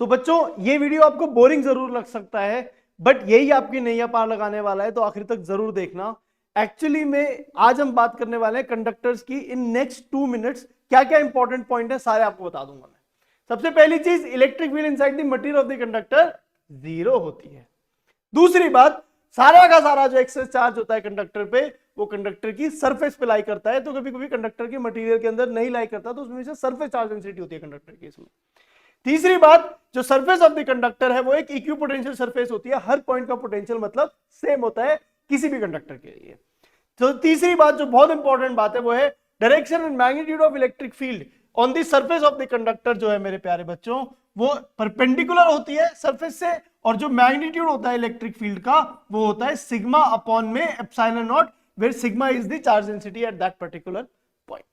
तो बच्चों ये वीडियो आपको बोरिंग जरूर लग सकता है, बट यही आपकी नैया पार लगाने वाला है, तो आखिर तक जरूर देखना। एक्चुअली में आज हम बात करने वाले हैं कंडक्टर्स की। इन नेक्स्ट 2 मिनट्स क्या क्या इंपॉर्टेंट पॉइंट है सारे आपको बता दूंगा मैं। सबसे पहली चीज, electric field inside the material of the conductor zero होती है। दूसरी बात, सारा का सारा जो एक्सेस चार्ज होता है कंडक्टर पे, वो कंडक्टर की सरफेस पे लाई करता है। तो कभी कभी कंडक्टर के मटेरियल के अंदर नहीं लाई करता, तो उसमें से सरफेस चार्ज डेंसिटी होती है कंडक्टर की इसमें। तीसरी बात, जो सरफेस ऑफ द कंडक्टर है वो एक इक्विपोटेंशियल सरफेस होती है। हर पॉइंट का पोटेंशियल मतलब सेम होता है किसी भी कंडक्टर के लिए। तो तीसरी बात जो बहुत इंपॉर्टेंट बात है वो है direction and magnitude of electric field on the surface of the conductor. जो है मेरे प्यारे बच्चों, वो परपेंडिकुलर होती है सरफेस से, और जो मैग्नीट्यूड होता है इलेक्ट्रिक फील्ड का वो होता है सिग्मा अपॉन में epsilon naught, where sigma is the charge density at that particular point.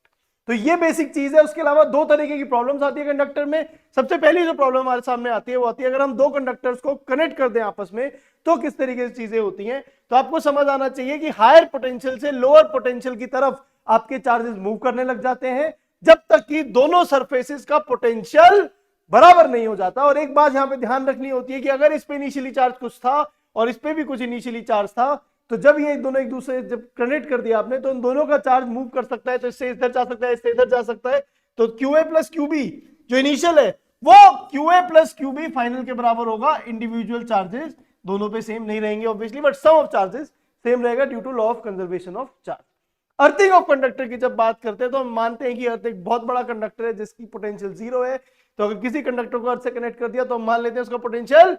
तो ये बेसिक चीज है। उसके अलावा दो तरीके की प्रॉब्लम्स आती है कंडक्टर में। सबसे पहली जो प्रॉब्लम हमारे सामने आती है वो आती है अगर हम दो कंडक्टर्स को कनेक्ट कर दें आपस में, तो किस तरीके से चीजें होती हैं। तो आपको समझ आना चाहिए कि हायर पोटेंशियल से लोअर पोटेंशियल की तरफ आपके चार्जेस मूव करने लग जाते हैं, जब तक कि दोनों सरफेसेस का पोटेंशियल बराबर नहीं हो जाता। और एक बात यहां पे ध्यान रखनी होती है कि अगर इस पे इनिशियली चार्ज कुछ था और इस पे भी कुछ इनिशियली चार्ज था, तो जब ये दोनों एक दूसरे जब कनेक्ट कर दिया आपने, तो इन दोनों का चार्ज मूव कर सकता है। तो इससे इधर जा सकता है, इससे इधर जा सकता है। तो QA प्लस QB जो इनिशियल है वो QA प्लस QB फाइनल के बराबर होगा। इंडिविजुअल चार्जेस दोनों पे सेम नहीं रहेंगे obviously, but sum of charges same रहेगा due to law of conservation of charge. Earthing of conductor की जब बात करते हैं तो हम मानते हैं कि अर्थ एक बहुत बड़ा कंडक्टर है जिसकी पोटेंशियल जीरो है। तो अगर किसी कंडक्टर को अर्थ से कनेक्ट कर दिया तो हम मान लेते हैं उसका पोटेंशियल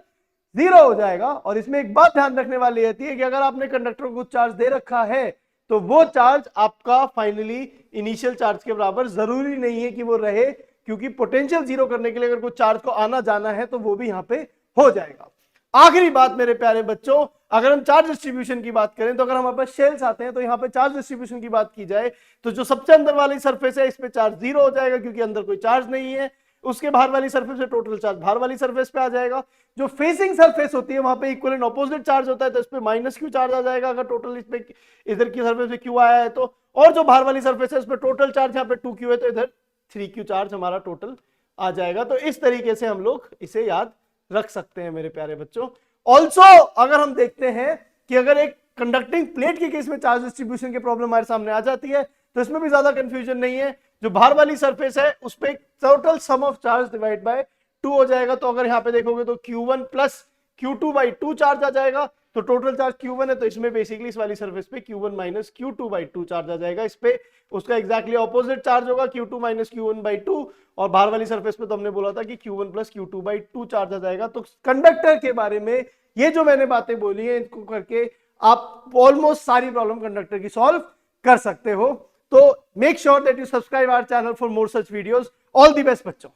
जीरो हो जाएगा। और इसमें एक बात ध्यान रखने वाली रहती है कि अगर आपने कंडक्टर को कुछ चार्ज दे रखा है तो वो चार्ज आपका फाइनली इनिशियल चार्ज के बराबर जरूरी नहीं है कि वो रहे, क्योंकि पोटेंशियल जीरो करने के लिए अगर कुछ चार्ज को आना जाना है तो वो भी यहां पे हो जाएगा। आखिरी बात मेरे प्यारे बच्चों, अगर हम चार्ज डिस्ट्रीब्यूशन की बात करें तो अगर हमारे पास शेल्स आते हैं तो यहां पे चार्ज डिस्ट्रीब्यूशन की बात की जाए तो जो सबसे अंदर वाली सरफेस है इस पे चार्ज जीरो हो जाएगा क्योंकि अंदर कोई चार्ज नहीं है। उसके बाहर वाली सरफेस पे टोटल चार्ज बाहर वाली सरफेस पे आ जाएगा। जो फेसिंग सरफेस होती है वहां पे इक्वल एंड ऑपोजिट चार्ज होता है, तो इस पे माइनस क्यू चार्ज आ जाएगा अगर टोटल इस पे इधर की सरफेस पे क्यू आया है तो। और जो बाहर वाली सरफेस है इस पे टोटल चार्ज यहाँ पे 2Q है तो इधर 3Q चार्ज हमारा टोटल आ जाएगा। तो इस तरीके से हम लोग इसे याद रख सकते हैं मेरे प्यारे बच्चों। ऑल्सो अगर हम देखते हैं कि अगर एक कंडक्टिंग प्लेट के केस में चार्ज डिस्ट्रीब्यूशन की प्रॉब्लम हमारे सामने आ जाती है तो इसमें भी ज्यादा कंफ्यूजन नहीं है। जो बाहर वाली सरफेस है उस पर total sum of charge divide by 2 हो जाएगा। तो अगर यहां पे देखोगे तो Q1 plus Q2 by 2 charge आ जाएगा। तो टोटल चार्ज Q1 है तो इसमें बेसिकली इस वाली सरफेस पे Q1 minus Q2 by 2 charge आ जाएगा। इस पे उसका एग्जैक्टली ऑपोजिट चार्ज होगा Q2 माइनस Q1 बाई 2। और बाहर वाली सरफेस पे तो हमने बोला था कि Q1 plus Q2 by 2 charge आ जाएगा। तो कंडक्टर के बारे में ये जो मैंने बातें बोली है इनको करके आप ऑलमोस्ट सारी प्रॉब्लम कंडक्टर की सॉल्व कर सकते हो। तो make sure that you subscribe our channel for more such videos. All the best बच्चों।